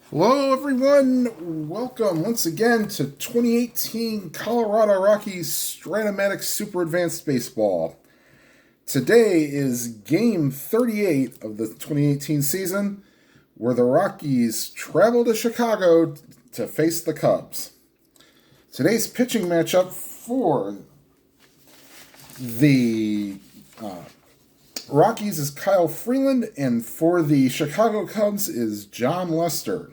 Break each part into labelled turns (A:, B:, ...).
A: Hello, everyone. Welcome once again to 2018 Colorado Rockies Stratomatic Super Advanced Baseball. Today is Game 38 of the 2018 season, where the Rockies travel to Chicago to face the Cubs. Today's pitching matchup for the Rockies is Kyle Freeland, and for the Chicago Cubs is Jon Lester.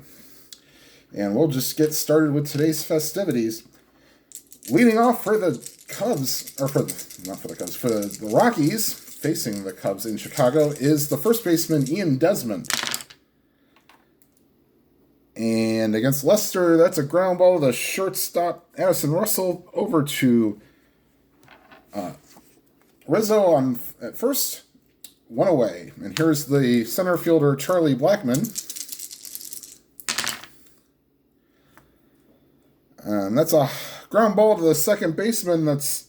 A: And we'll just get started with today's festivities. Leading off for the Cubs, or for the Rockies, facing the Cubs in Chicago, is the first baseman Ian Desmond. And against Lester, that's a ground ball to the shortstop Addison Russell over to Rizzo at first. One away. And here's the center fielder Charlie Blackmon. And that's a ground ball to the second baseman. That's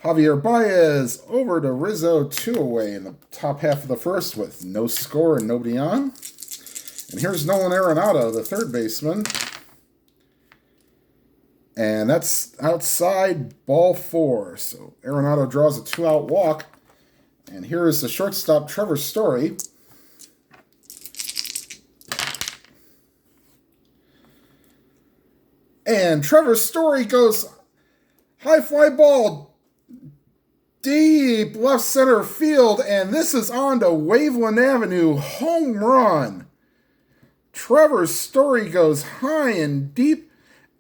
A: Javier Baez over to Rizzo, 2 away in the top half of the first with no score and nobody on. And here's Nolan Arenado, the third baseman. And that's outside, ball 4. So Arenado draws a 2-out walk. And here is the shortstop Trevor Story. And Trevor Story goes high fly ball deep left center field, and this is on to Waveland Avenue, home run. Trevor Story goes high and deep,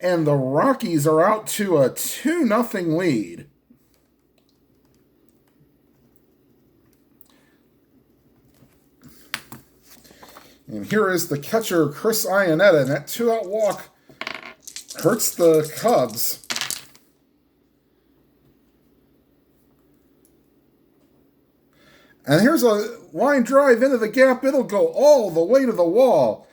A: and the Rockies are out to a 2-0 lead. And here is the catcher, Chris Iannetta, and that 2-out walk hurts the Cubs. And here's a line drive into the gap. It'll go all the way to the wall.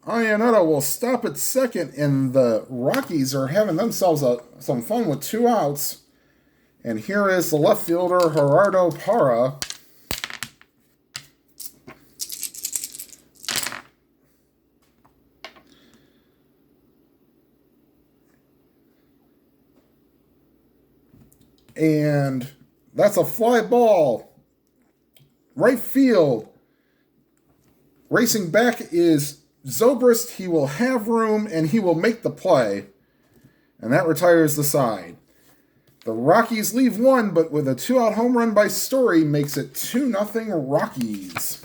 A: Iannetta will stop at second, and the Rockies are having themselves some fun with 2 outs. And here is the left fielder, Gerardo Parra. And that's a fly ball. Right field. Racing back is Zobrist. He will have room, and he will make the play. And that retires the side. The Rockies leave 1, but with a 2-out home run by Story makes it 2-0 Rockies.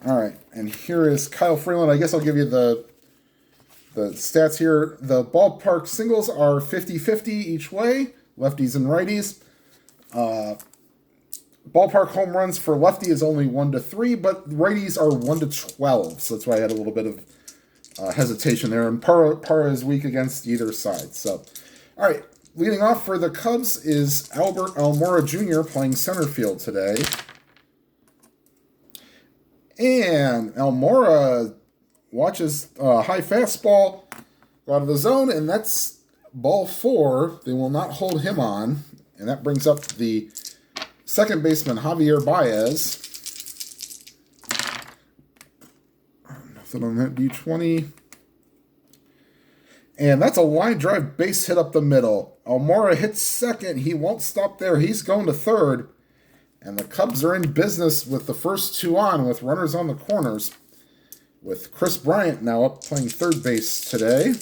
A: All right, and here is Kyle Freeland. I guess I'll give you the stats here. The ballpark singles are 50-50 each way, lefties and righties. Ballpark home runs for lefty is only 1-3, but righties are 1-12. So that's why I had a little bit of hesitation there. And Parra is weak against either side. So, all right, leading off for the Cubs is Albert Almora Jr. playing center field today. And Almora watches a high fastball go out of the zone, and that's ball 4. They will not hold him on, and that brings up the second baseman, Javier Baez. Nothing on that D20. And that's a line drive base hit up the middle. Almora hits second. He won't stop there. He's going to third. And the Cubs are in business with the first 2 on with runners on the corners, with Chris Bryant now up playing third base today.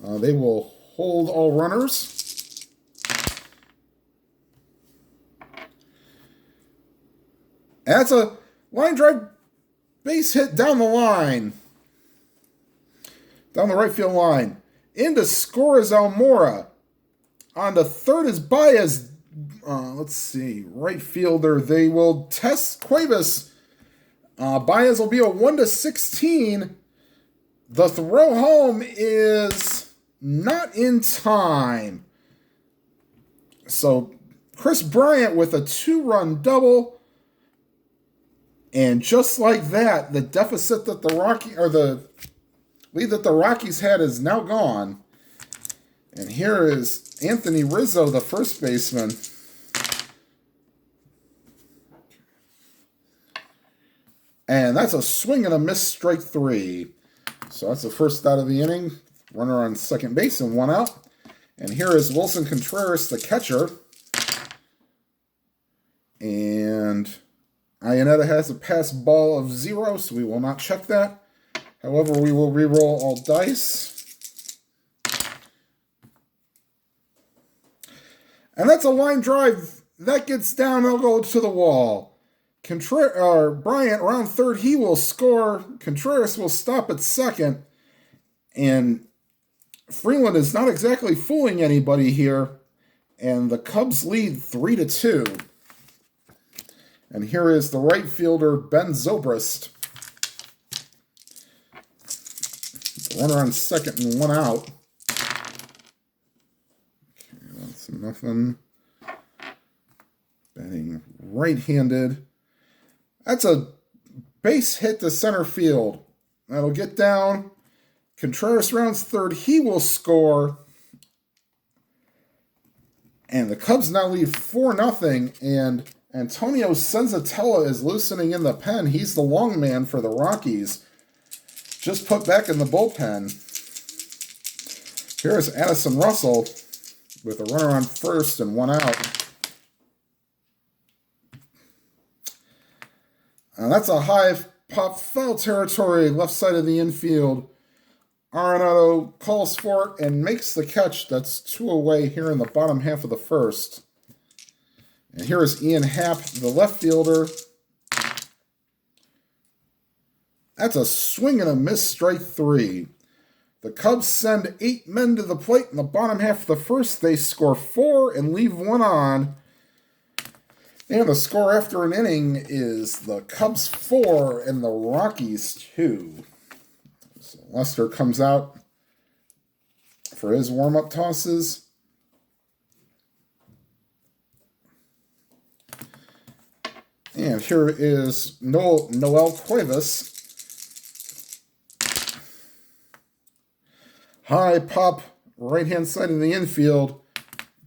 A: They will hold all runners. And that's a line drive base hit down the line. Down the right field line. In to score is Almora. On to third is Baez. Let's see. Right fielder. They will test Cuevas. Baez will be a 1-16. The throw home is not in time. So Chris Bryant with a 2-run double. And just like that, the deficit that the lead that the Rockies had is now gone. And here is Anthony Rizzo, the first baseman. And that's a swing and a miss, strike 3. So that's the first out of the inning. Runner on second base and 1 out. And here is Wilson Contreras, the catcher. And Iannetta has a pass ball of 0, so we will not check that. However, we will re-roll all dice. And that's a line drive. That gets down, it'll go to the wall. Bryant, around third, he will score. Contreras will stop at second. And Freeland is not exactly fooling anybody here. And the Cubs lead 3-2. And here is the right fielder, Ben Zobrist. Runner on second and 1 out. Okay, that's nothing. Batting right-handed. That's a base hit to center field. That'll get down. Contreras rounds third. He will score. And the Cubs now lead 4-0. And Antonio Senzatella is loosening in the pen. He's the long man for the Rockies. Just put back in the bullpen. Here's Addison Russell with a runner on first and 1 out. And that's a high pop foul territory, left side of the infield. Arenado calls for it and makes the catch. That's 2 away here in the bottom half of the first. And here is Ian Happ, the left fielder. That's a swing and a miss, strike 3. The Cubs send 8 men to the plate in the bottom half of the first. They score 4 and leave 1 on. And the score after an inning is the Cubs 4 and the Rockies 2. So Lester comes out for his warm-up tosses. And here is Noel Cuevas. High pop, right-hand side of the infield.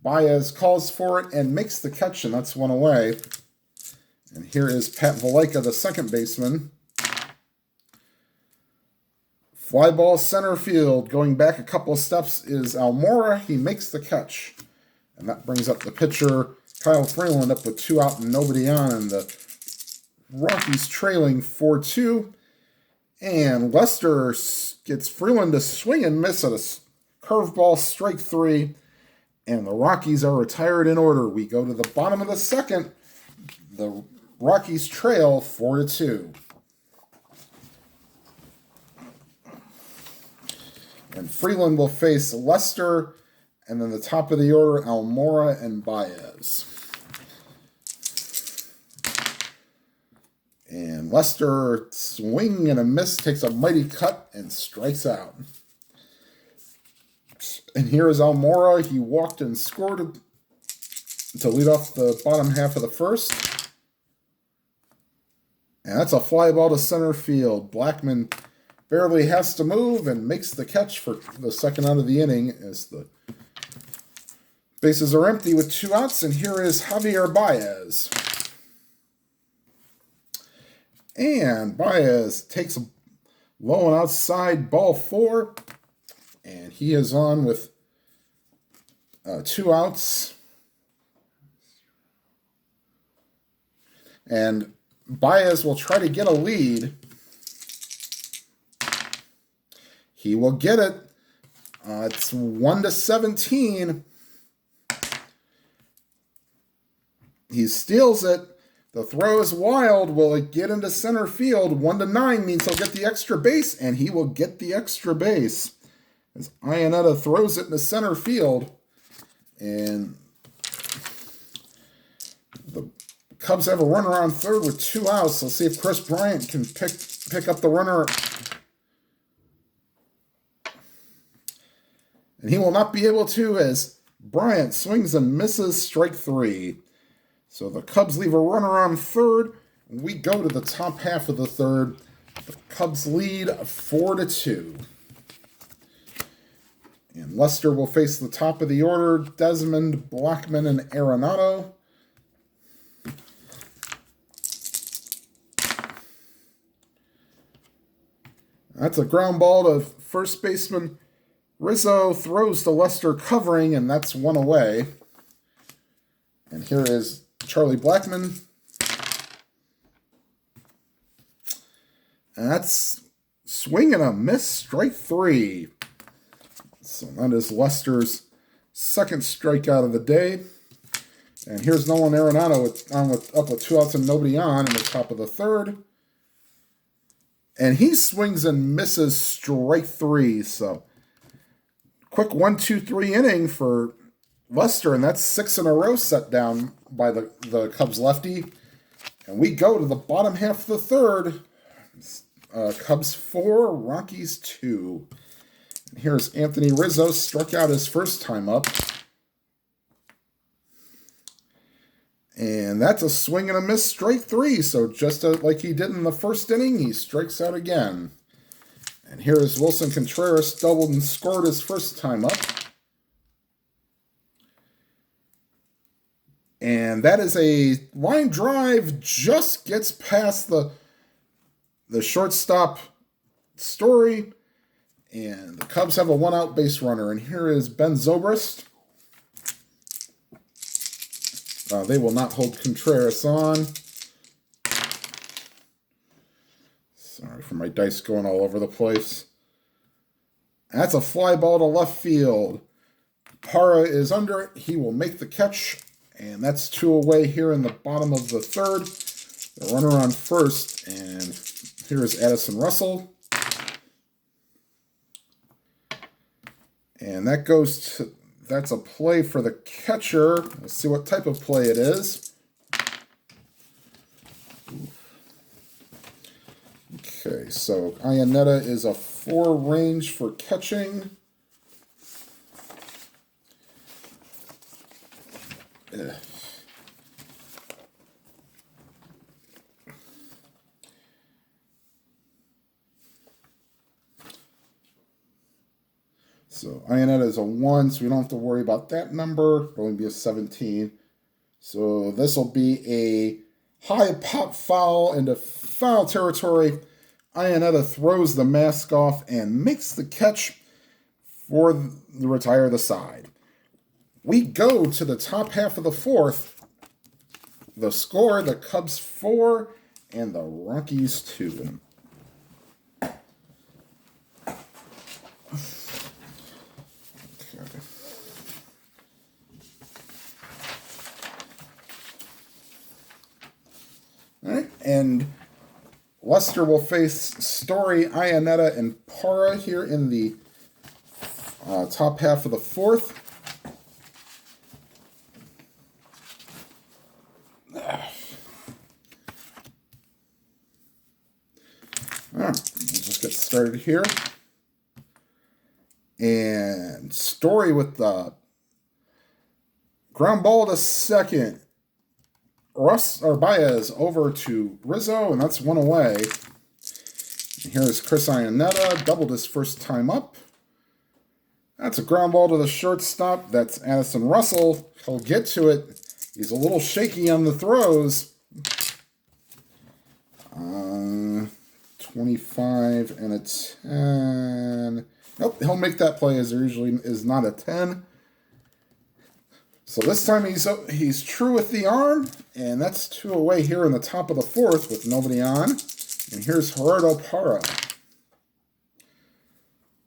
A: Baez calls for it and makes the catch, and that's 1 away. And here is Pat Valaika, the second baseman. Fly ball center field. Going back a couple of steps is Almora. He makes the catch. And that brings up the pitcher, Kyle Freeland, up with 2 out and nobody on. And the Rockies trailing 4-2. And Lester gets Freeland to swing and miss at a curveball, strike 3. And the Rockies are retired in order. We go to the bottom of the second. The Rockies trail 4-2. And Freeland will face Lester. And then the top of the order, Almora and Baez. And Lester, swing and a miss, takes a mighty cut and strikes out. And here is Almora. He walked and scored to lead off the bottom half of the first. And that's a fly ball to center field. Blackman barely has to move and makes the catch for the second out of the inning as the bases are empty with 2 outs. And here is Javier Baez. And Baez takes a low and outside, ball 4. And he is on with 2 outs. And Baez will try to get a lead. He will get it. It's 1-17. He steals it. The throw is wild. Will it get into center field? 1-9 means he'll get the extra base, and he will get the extra base. As Iannetta throws it into center field. And the Cubs have a runner on third with 2 outs. Let's see if Chris Bryant can pick up the runner. And he will not be able to as Bryant swings and misses, strike 3. So the Cubs leave a runner on third. We go to the top half of the third. The Cubs lead 4-2. And Lester will face the top of the order, Desmond, Blackman, and Arenado. That's a ground ball to first baseman Rizzo, throws to Lester covering, and that's one away. And here is Charlie Blackmon. And that's swing and a miss, strike 3. So that is Lester's second strikeout of the day. And here's Nolan Arenado up with 2 outs and nobody on in the top of the 3rd. And he swings and misses, strike 3. So quick 1-2-3 inning for Lester, and that's 6 in a row set down by the Cubs lefty. And we go to the bottom half of the 3rd. Cubs 4, Rockies 2. And here's Anthony Rizzo, struck out his first time up. And that's a swing and a miss, strike 3. So just like he did in the first inning, he strikes out again. And here is Wilson Contreras, doubled and scored his first time up. And that is a line drive, just gets past the shortstop Story. And the Cubs have a 1-out base runner. And here is Ben Zobrist. They will not hold Contreras on. Sorry for my dice going all over the place. That's a fly ball to left field. Parra is under it. He will make the catch. And that's 2 away here in the bottom of the 3rd. The runner on first. And here is Addison Russell. And that goes to... That's a play for the catcher. Let's see what type of play it is. Okay, so Iannetta is a 4 range for catching. Ugh. So Iannetta is a 1, so we don't have to worry about that number. It'll only be a 17. So this will be a high pop foul into foul territory. Iannetta throws the mask off and makes the catch for the retire the side. We go to the top half of the 4th. The score, the Cubs 4 and the Rockies 2. All right, and Lester will face Story, Iannetta, and Parra here in the top half of the 4th. All right, we'll just get started here. And Story with the ground ball to second. Baez over to Rizzo, and that's 1 away. And here is Chris Iannetta, doubled his first time up. That's a ground ball to the shortstop. That's Addison Russell. He'll get to it. He's a little shaky on the throws. 25 and a 10. Nope, he'll make that play as there usually is not a 10. So this time he's true with the arm, and that's 2 away here in the top of the 4th with nobody on. And here's Gerardo Parra.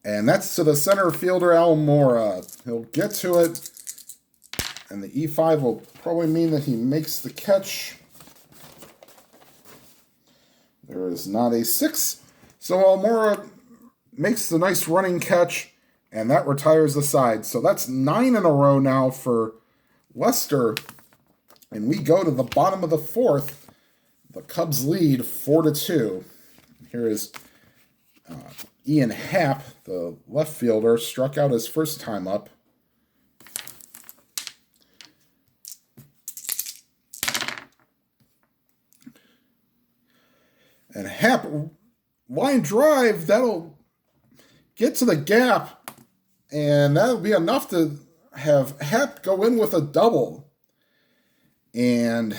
A: And that's to the center fielder Almora. He'll get to it, and the E5 will probably mean that he makes the catch. There is not a 6. So Almora makes the nice running catch, and that retires the side. So that's 9 in a row now for Lester, and we go to the bottom of the 4th. The Cubs lead 4-2. Here is Ian Happ, the left fielder, struck out his first time up. And Happ, line drive, that'll get to the gap, and that'll be enough to have Happ go in with a double. And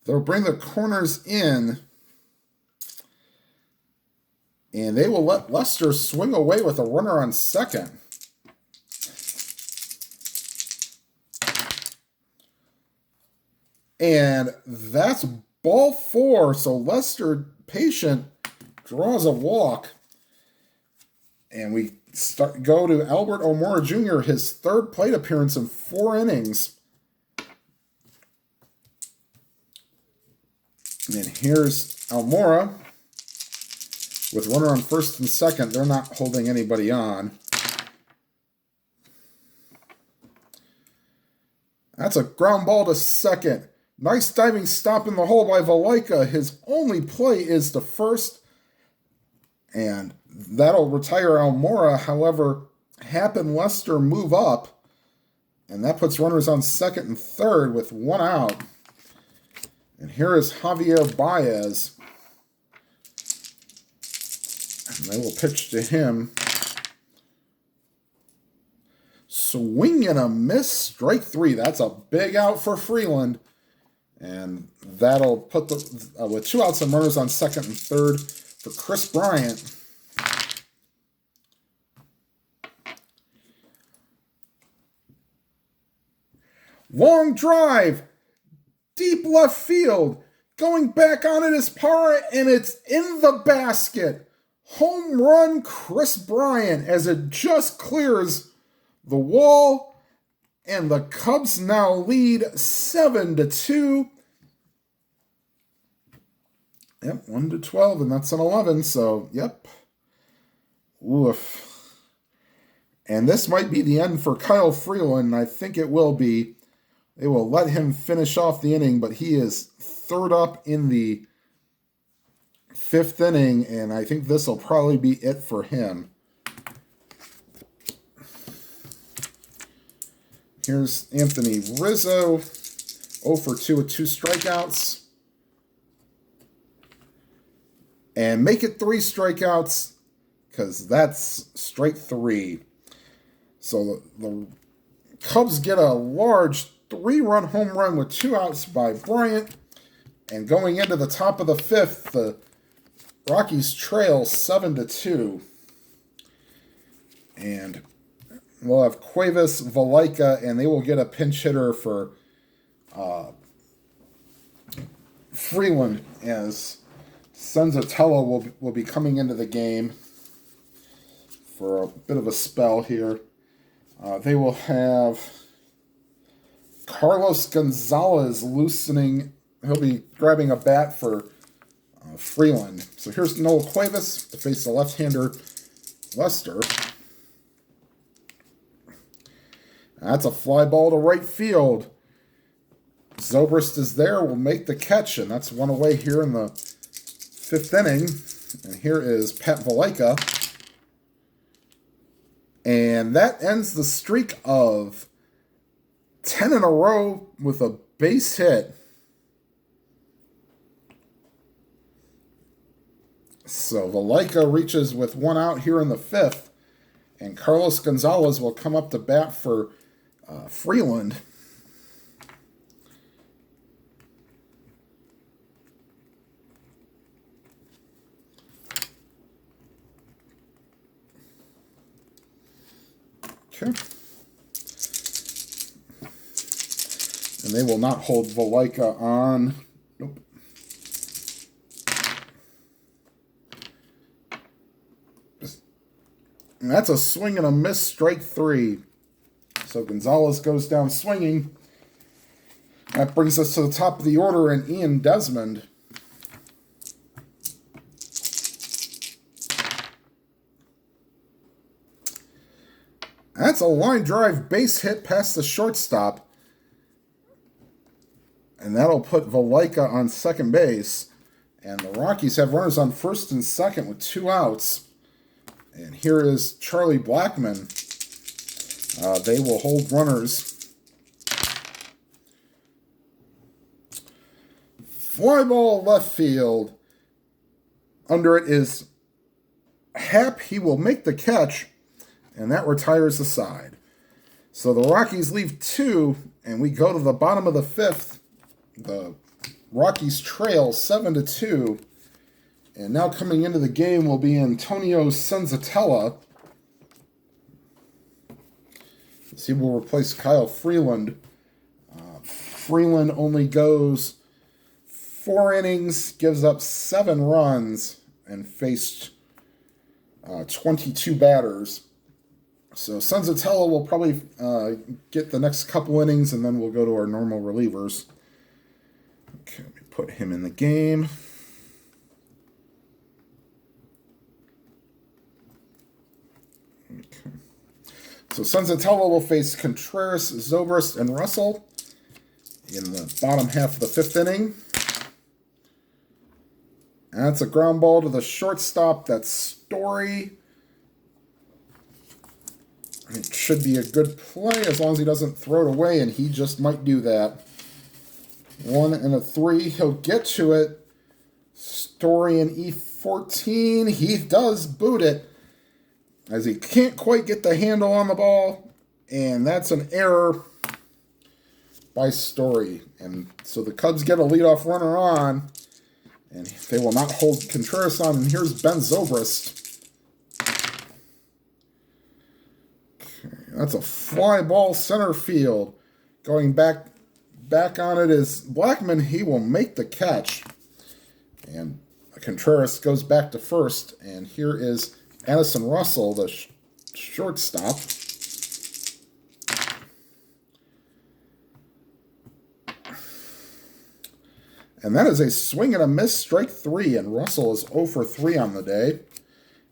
A: they'll bring the corners in. And they will let Lester swing away with a runner on second. And that's ball 4. So Lester, patient, draws a walk. And we go to Albert Almora Jr., his third plate appearance in 4 innings. And here's Almora with runner on first and second. They're not holding anybody on. That's a ground ball to second. Nice diving stop in the hole by Valaika. His only play is to first. And that'll retire Almora. However, Happ and Lester move up. And that puts runners on second and third with 1 out. And here is Javier Baez. And they will pitch to him. Swing and a miss, strike 3. That's a big out for Freeland. And that'll put with 2 outs and runners on second and third for Chris Bryant. Long drive, deep left field. Going back on it is Parra, and it's in the basket. Home run, Chris Bryant, as it just clears the wall. And the Cubs now lead 7-2. Yep, 1-12, and that's an 11, so, yep. Woof. And this might be the end for Kyle Freeland. I think it will be. They will let him finish off the inning, but he is third up in the 5th inning, and I think this will probably be it for him. Here's Anthony Rizzo, 0 for 2 with 2 strikeouts. And make it 3 strikeouts, because that's strike 3. So the Cubs get a large 3-run home run with 2 outs by Bryant. And going into the top of the 5th, the Rockies trail 7-2. And we'll have Cuevas, Valaika, and they will get a pinch hitter for Freeland, as Senzatella will be coming into the game for a bit of a spell here. They will have Carlos Gonzalez loosening. He'll be grabbing a bat for Freeland. So here's Noel Cuevas to face the left-hander Lester. That's a fly ball to right field. Zobrist is there, will make the catch, and that's 1 away here in the 5th inning. And here is Pat Valaika. And that ends the streak of 10 in a row with a base hit. So Valaika reaches with 1 out here in the 5th. And Carlos Gonzalez will come up to bat for Freeland. Okay. And they will not hold Valaika on. Nope. And that's a swing and a miss, strike 3. So Gonzalez goes down swinging. That brings us to the top of the order, and Ian Desmond. That's a line drive base hit past the shortstop. And that'll put Valaika on second base. And the Rockies have runners on first and second with 2 outs. And here is Charlie Blackmon. They will hold runners. Fly ball left field. Under it is Happ. He will make the catch, and that retires the side. So the Rockies leave 2, and we go to the bottom of the 5th. The Rockies trail 7-2. And now coming into the game will be Antonio Senzatella. He will replace Kyle Freeland. Freeland only goes 4 innings, gives up 7 runs, and faced 22 batters. So Senzatella will probably get the next couple innings, and then we'll go to our normal relievers. Okay, let me put him in the game. Okay. So Senzatella will face Contreras, Zobrist, and Russell in the bottom half of the 5th inning. And that's a ground ball to the shortstop. That's Story. It should be a good play as long as he doesn't throw it away, and he just might do that. 1 and a 3. He'll get to it. Story in E14. He does boot it as he can't quite get the handle on the ball, and that's an error by Story. And so the Cubs get a leadoff runner on, and they will not hold Contreras on. And here's Ben Zobrist. Okay, that's a fly ball center field. Going back on it is Blackman. He will make the catch. And Contreras goes back to first. And here is Addison Russell, the shortstop. And that is a swing and a miss, strike 3, and Russell is 0 for 3 on the day.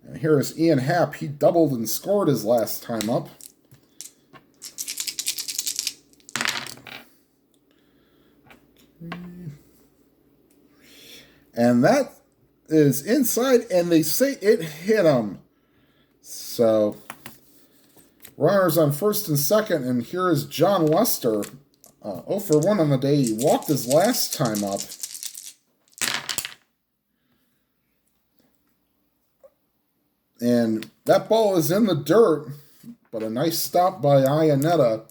A: And here is Ian Happ. He doubled and scored his last time up. And that is inside, and they say it hit him. So, runners on first and second, and here is Jon Lester. 0 for 1 on the day. He walked his last time up. And that ball is in the dirt, but a nice stop by Iannetta.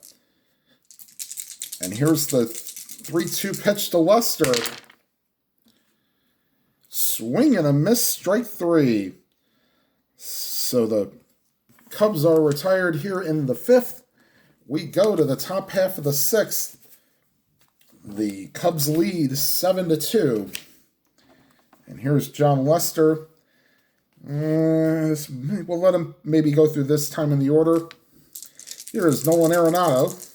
A: And here's the 3-2 pitch to Lester. Swing and a miss, strike 3. So the Cubs are retired here in the 5th. We go to the top half of the 6th. The Cubs lead 7-2. And here's Jon Lester. We'll let him maybe go through this time in the order. Here is Nolan Arenado.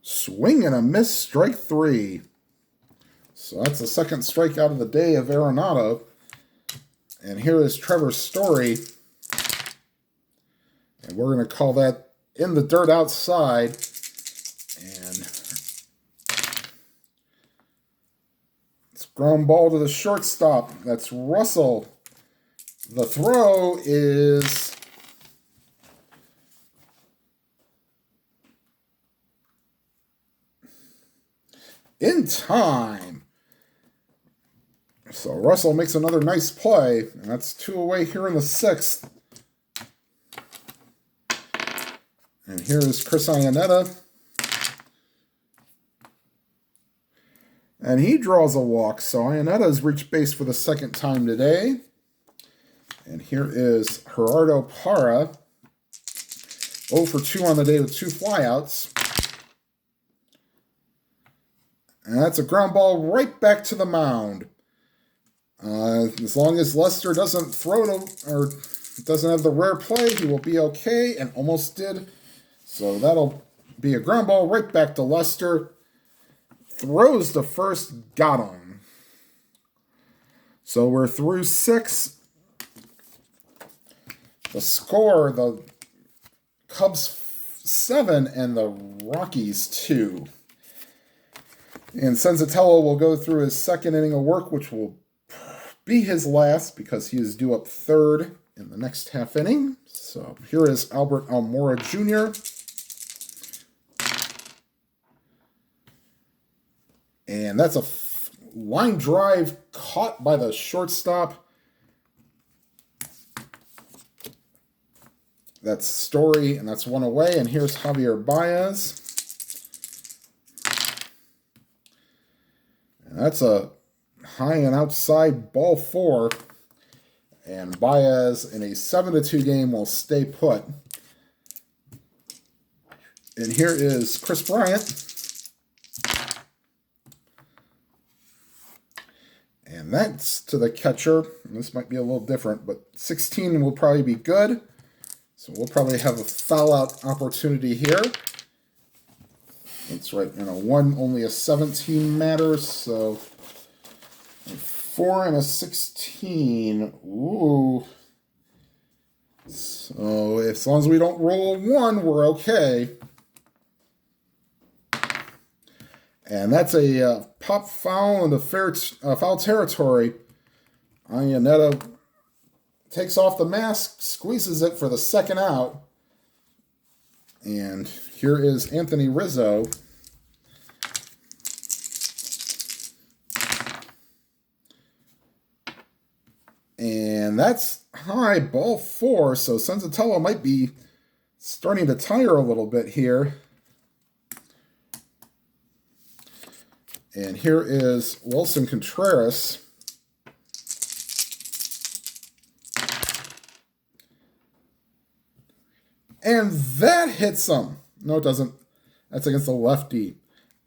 A: Swing and a miss, strike 3. So that's the second strikeout of the day of Arenado. And here is Trevor Story. And we're going to call that in the dirt outside. And it's ground ball to the shortstop. That's Russell. The throw is in time. So Russell makes another nice play. And that's 2 away here in the 6th. And here is Chris Iannetta. And he draws a walk. So Iannetta has reached base for the 2nd time today. And here is Gerardo Parra. 0 for 2 on the day with 2 flyouts. And that's a ground ball right back to the mound. As long as Lester doesn't throw it or doesn't have the rare play, he will be okay, and almost did. So that'll be a ground ball right back to Lester. Throws to first, got him. So we're through 6. The score, the Cubs 7 and the Rockies 2. And Senzatella will go through his 2nd inning of work, which will be his last because he is due up 3rd in the next half inning. So here is Albert Almora Jr. And that's a line drive caught by the shortstop. That's Story, and that's 1 away. And here's Javier Baez. And that's a high and outside ball 4. And Baez in a 7-2 game will stay put. And here is Chris Bryant. And that's to the catcher. This might be a little different, but 16 will probably be good. So we'll probably have a foul-out opportunity here. That's right, in a 1, only a 17 matters, so 4 and a 16. Ooh. So as long as we don't roll a 1, we're okay. And that's a pop foul into foul territory. Iannetta takes off the mask, squeezes it for the second out. And here is Anthony Rizzo. And that's high, ball 4. So Senzatella might be starting to tire a little bit here. And here is Wilson Contreras. And that hits him. No, it doesn't. That's against the lefty.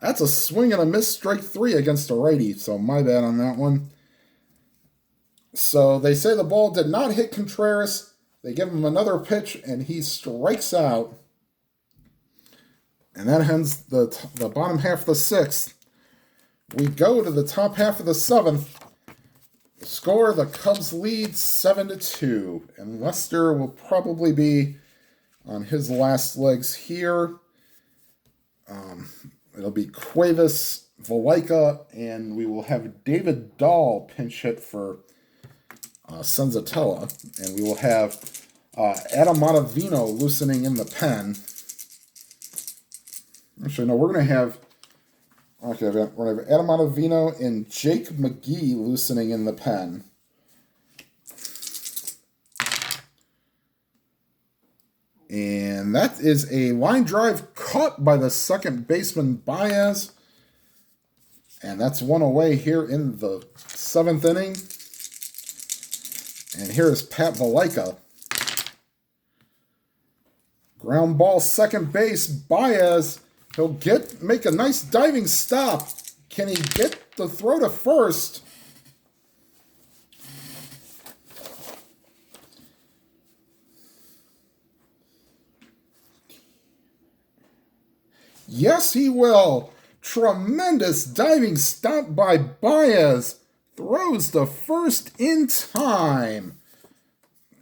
A: That's a swing and a miss, strike 3 against a righty. So my bad on that one. So they say the ball did not hit Contreras. They give him another pitch, and he strikes out. And that ends the bottom half of the 6th. We go to the top half of the 7th. Score, the Cubs lead 7-2. And Lester will probably be on his last legs here. It'll be Cuevas, Valaika, and we will have David Dahl pinch hit for Senzatella. And we will have Adam Ottavino loosening in the pen. Actually, no, we're going to have... Okay, we're going to have Adam Ottavino and Jake McGee loosening in the pen. And that is a line drive caught by the second baseman Baez. And that's 1 away here in the 7th inning. And here is Pat Valaika. Ground ball, second base, Baez. He'll make a nice diving stop. Can he get the throw to first? Yes, he will. Tremendous diving stop by Baez. Throws the first in time.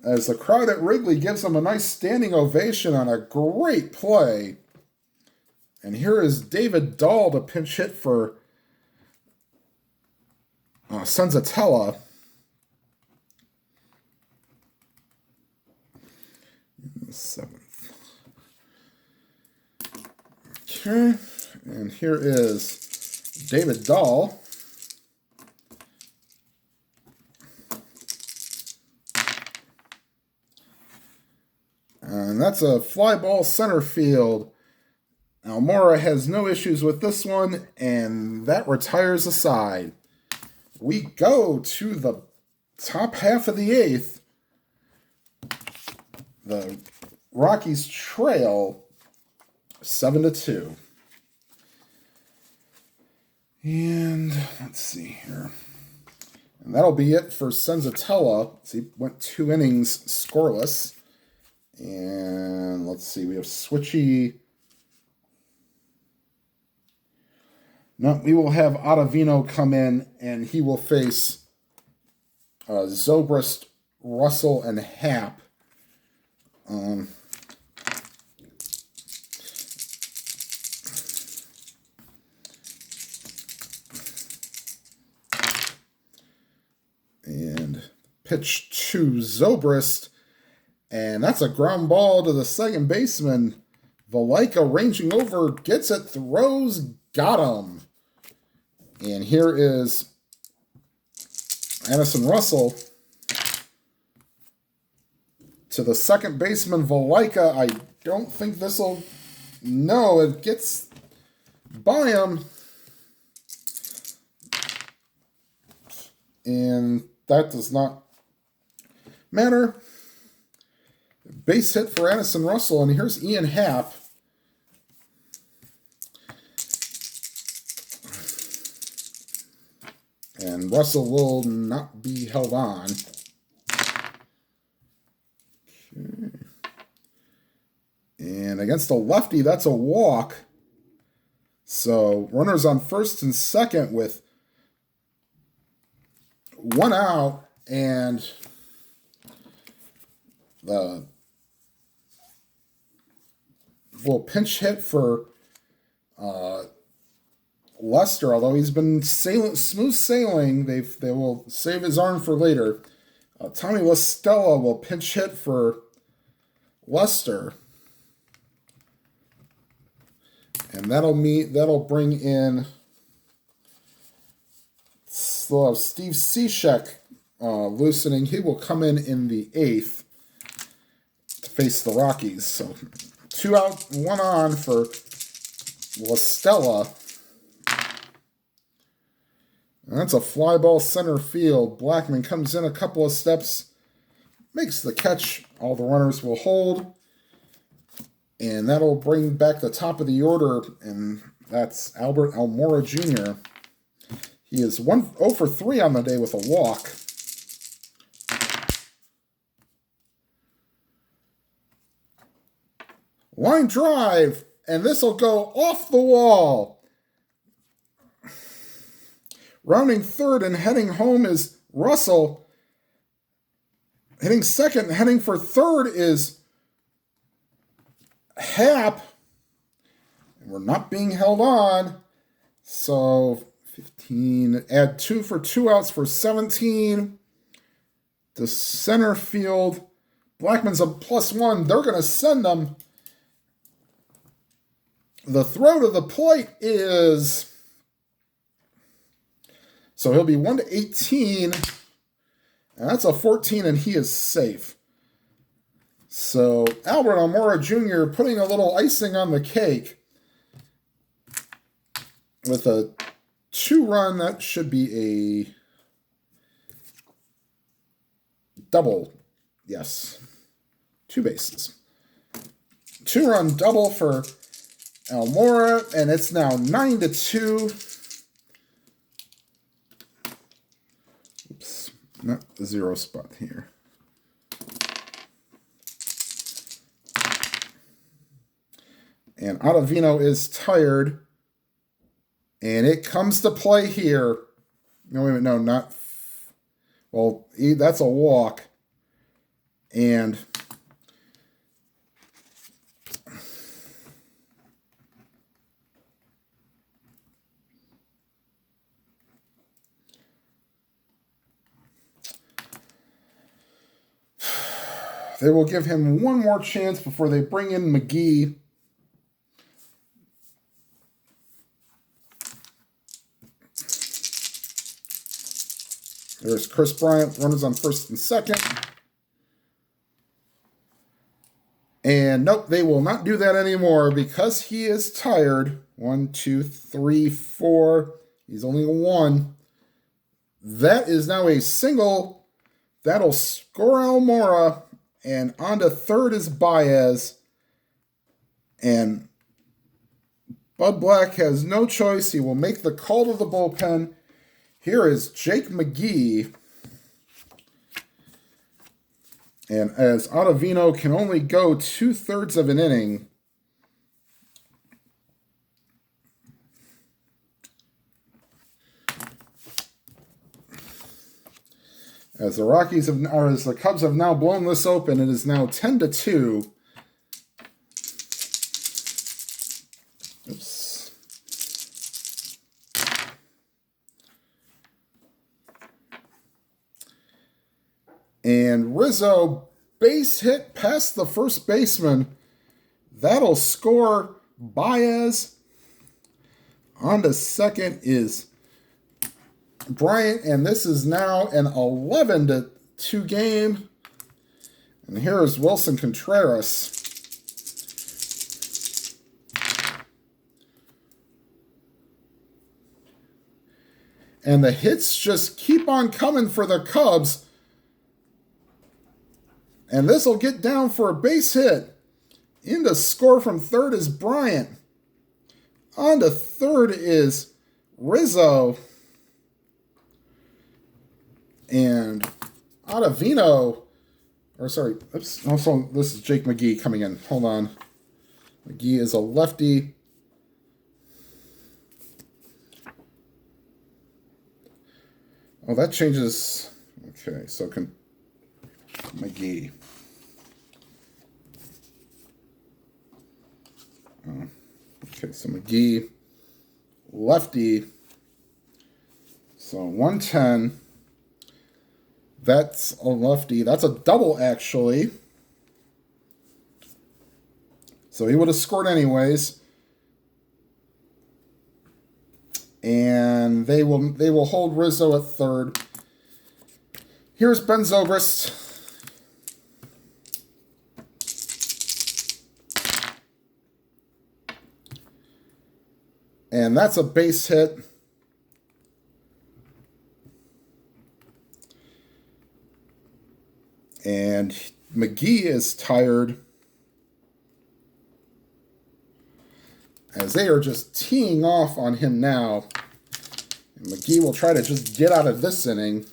A: As the crowd at Wrigley gives him a nice standing ovation on a great play. And here is David Dahl to pinch hit for Senzatella. In the 7th. Okay, and here is David Dahl. And that's a fly ball center field. Almora has no issues with this one, and that retires the side. We go to the top half of the 8th. The Rockies trail 7-2. And let's see here. And that'll be it for Senzatella. He went 2 innings scoreless. And let's see, we have Switchy. No, we will have Ottavino come in, and he will face Zobrist, Russell, and Happ. And pitch to Zobrist. And that's a ground ball to the second baseman. Valaika ranging over, gets it, throws, got him. And here is Addison Russell to the second baseman, Valaika. I don't think this will... No, it gets by him. And that does not matter. Base hit for Addison Russell, and here's Ian Happ. And Russell will not be held on. Okay. And against a lefty, that's a walk. So runners on first and second with one out, and the will pinch hit for Lester, although he's been smooth sailing. They will save his arm for later. Tommy La Stella will pinch hit for Lester, and that'll bring in Steve Cishek loosening. He will come in the 8th to face the Rockies. So 2 out, 1 on for La Stella. And that's a fly ball center field. Blackman comes in a couple of steps, makes the catch. All the runners will hold. And that'll bring back the top of the order, and that's Albert Almora Jr. He is 0 for 3 on the day with a walk. Line drive, and this will go off the wall. Rounding third and heading home is Russell. Hitting second, heading for third is Happ. And we're not being held on. So 15, add 2 for 2 outs for 17. To center field. Blackman's a +1. They're going to send them. The throw to the plate is... So he'll be 1-18, and that's a 14, and he is safe. So Albert Almora Jr. putting a little icing on the cake with a 2-run. That should be a double. Yes, 2 bases. 2-run double for Almora, and it's now 9-2. Not the 0 spot here. And Ottavino is tired. And it comes to play here. No, wait a minute, no, not... Well, that's a walk. And... They will give him one more chance before they bring in McGee. There's Chris Bryant, runners on first and second. And nope, they will not do that anymore because he is tired. 1, 2, 3, 4. He's only a 1. That is now a single. That'll score Almora. And on to third is Baez. And Bud Black has no choice. He will make the call to the bullpen. Here is Jake McGee. And as Ottavino can only go 2/3 of an inning, as the Rockies have, or as the Cubs have now blown this open, it is now 10-2. Oops. And Rizzo base hit past the first baseman. That'll score Baez. On to second is Bryant, and this is now an 11-2 game. And here is Wilson Contreras. And the hits just keep on coming for the Cubs. And this will get down for a base hit. In to score from third is Bryant. On to third is Rizzo. And Ottavino. Also, this is Jake McGee coming in. Hold on. McGee is a lefty. Oh, that changes. Okay, so McGee. Okay, so McGee, lefty. So 110. That's a lefty. That's a double, actually. So he would have scored anyways. And they will hold Rizzo at third. Here's Ben Zobrist. And that's a base hit. And McGee is tired, as they are just teeing off on him now. And McGee will try to just get out of this inning.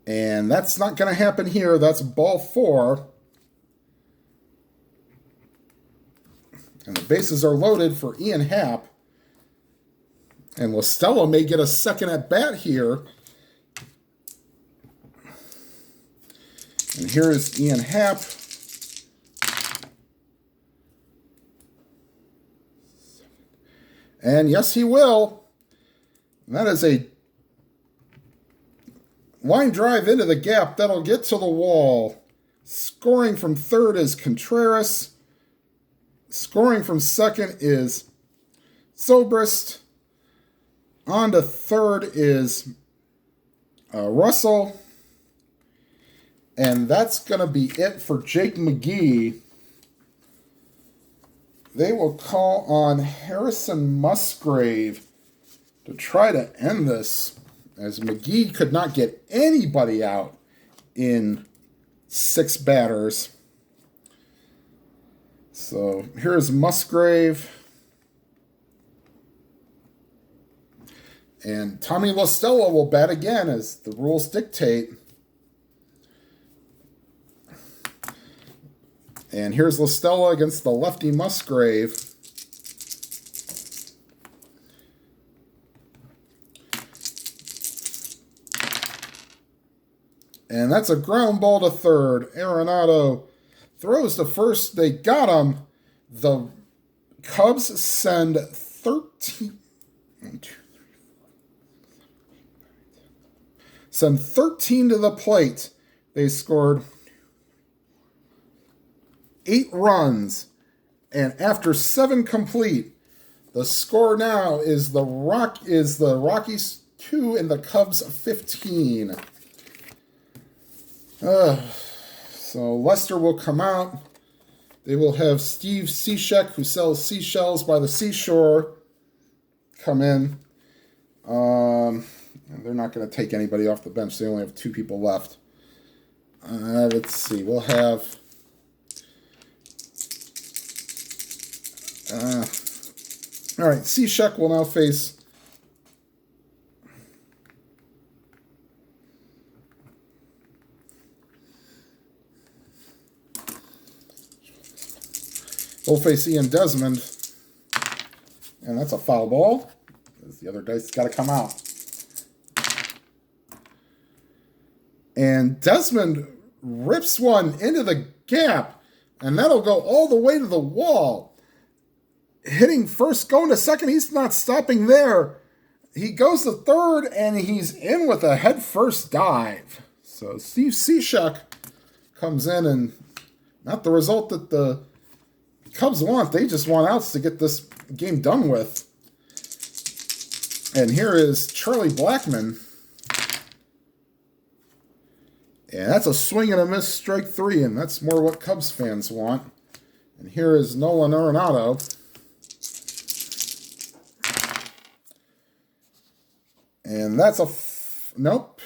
A: And that's not going to happen here. That's ball 4. And the bases are loaded for Ian Happ. And Listella may get a second at bat here. And here is Ian Happ. And yes, he will. And that is a line drive into the gap. That'll get to the wall. Scoring from third is Contreras. Scoring from second is Zobrist. On to third is Russell. And that's going to be it for Jake McGee. They will call on Harrison Musgrave to try to end this, as McGee could not get anybody out in 6 batters. So here's Musgrave. And Tommy Listella will bat again, as the rules dictate. And here's Listella against the lefty Musgrave. And that's a ground ball to third. Arenado throws to first. They got him. The Cubs send 13. Send 13 to the plate. They scored 8 runs. And after 7 complete, the score now is the Rockies 2 and the Cubs 15. So Lester will come out. They will have Steve Cishek, who sells seashells by the seashore, come in. They're not going to take anybody off the bench. They only have 2 people left. Let's see. We'll have... all right. Cishek will now face... We'll face Ian Desmond. And that's a foul ball. The other dice got to come out. And Desmond rips one into the gap. And that'll go all the way to the wall. Hitting first, going to second. He's not stopping there. He goes to third, and he's in with a head-first dive. So Steve Cishek comes in, and not the result that the Cubs want. They just want outs to get this game done with. And here is Charlie Blackmon. And that's a swing and a miss, strike 3, and that's more what Cubs fans want. And here is Nolan Arenado. And that's nope.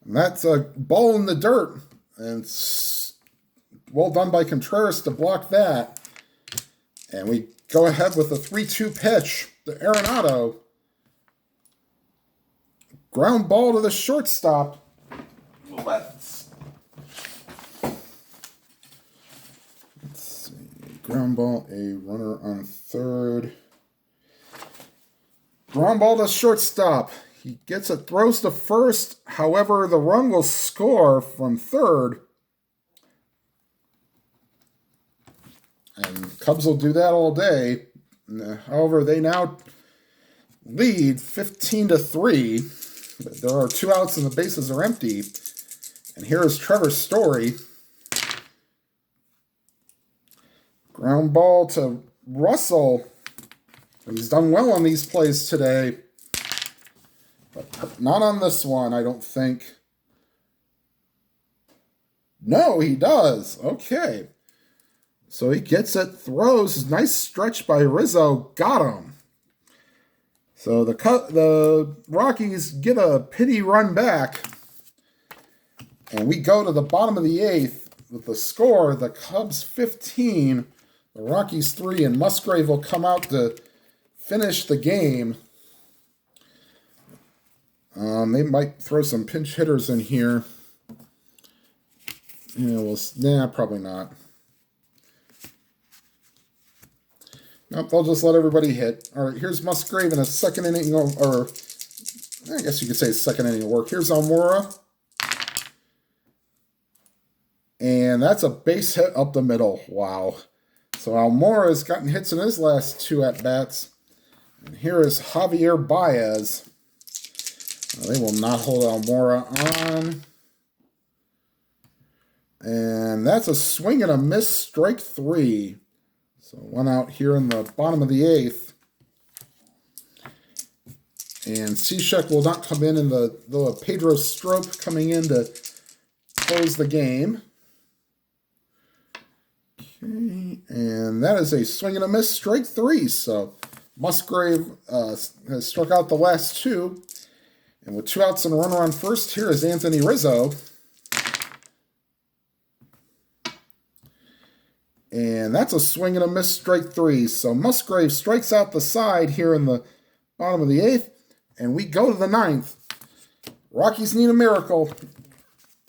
A: And that's a ball in the dirt. And it's well done by Contreras to block that. And we go ahead with a 3-2 pitch to Arenado. Ground ball to the shortstop. Let's see. Ground ball, a runner on third. Ground ball to shortstop. He gets it, throws to first. However, the run will score from third. And Cubs will do that all day. However, they now lead 15-3. There are 2 outs and the bases are empty. And here is Trevor Story. Ground ball to Russell. He's done well on these plays today. But not on this one, I don't think. No, he does. Okay. So he gets it, throws. Nice stretch by Rizzo. Got him. So the Rockies get a pity run back. And we go to the bottom of the 8th with the score. The Cubs 15, the Rockies 3, and Musgrave will come out to finish the game. They might throw some pinch hitters in here. Yeah, probably not. Nope, they'll just let everybody hit. All right, here's Musgrave in a second inning, or I guess you could say second inning of work. Here's Almora. And that's a base hit up the middle. Wow. So Almora has gotten hits in his last 2 at-bats. And here is Javier Baez. They will not hold Almora on. And that's a swing and a miss, strike 3. So 1 out here in the bottom of the 8th. And Cishek will not come in the Pedro Strop coming in to close the game. Okay, and that is a swing and a miss, strike 3. So Musgrave has struck out the last 2. And with 2 outs and a runner on first, here is Anthony Rizzo. And that's a swing and a miss, strike 3. So Musgrave strikes out the side here in the bottom of the 8th. And we go to the 9th. Rockies need a miracle.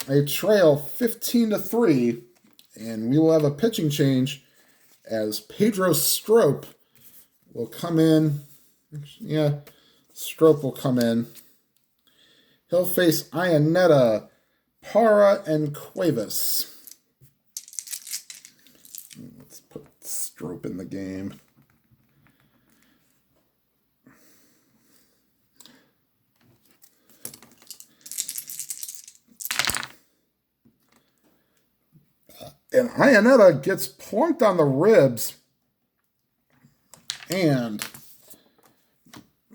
A: A trail 15-3. And we will have a pitching change as Pedro Strop will come in. Yeah, Strop will come in. He'll face Iannetta, Parra, and Cuevas. Let's put Strop in the game. And Iannetta gets plunked on the ribs. And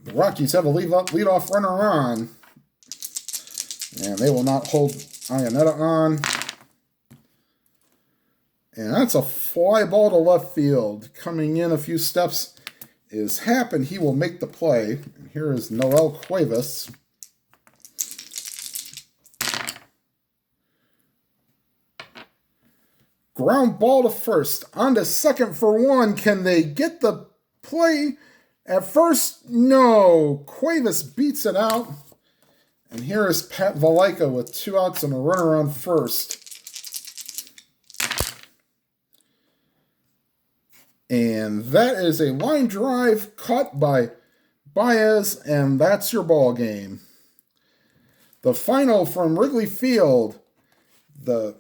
A: the Rockies have a leadoff runner on. And they will not hold Iannetta on. And that's a fly ball to left field. Coming in a few steps is Happ, and he will make the play. And here is Noel Cuevas. Ground ball to first. On to second for 1. Can they get the play at first? No. Cuevas beats it out. And here is Pat Valaika with 2 outs and a runner on first. And that is a line drive caught by Baez, and that's your ball game. The final from Wrigley Field, the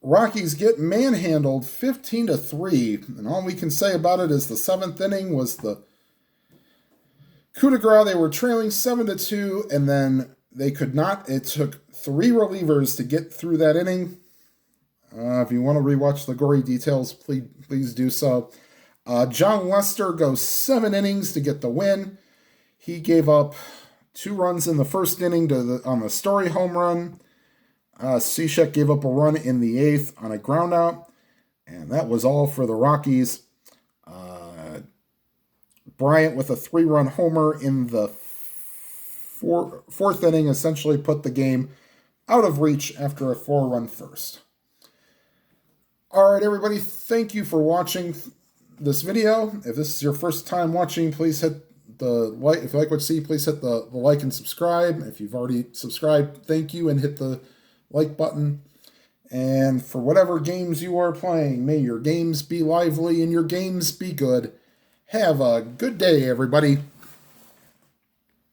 A: Rockies get manhandled 15-3, and all we can say about it is the 7th inning was the coup de grace. They were trailing 7-2, and then they could not. It took 3 relievers to get through that inning. If you want to rewatch the gory details, please do so. Jon Lester goes 7 innings to get the win. He gave up 2 runs in the first inning on the Story home run. Cishek gave up a run in the 8th on a ground out. And that was all for the Rockies. Bryant with a 3-run homer in the fourth inning essentially put the game out of reach after a 4-run first. All right, everybody, thank you for watching this video. If this is your first time watching, please hit the like. If you like what you see, please hit the like and subscribe. If you've already subscribed, thank you, and hit the like button. And for whatever games you are playing, may your games be lively and your games be good. Have a good day, everybody.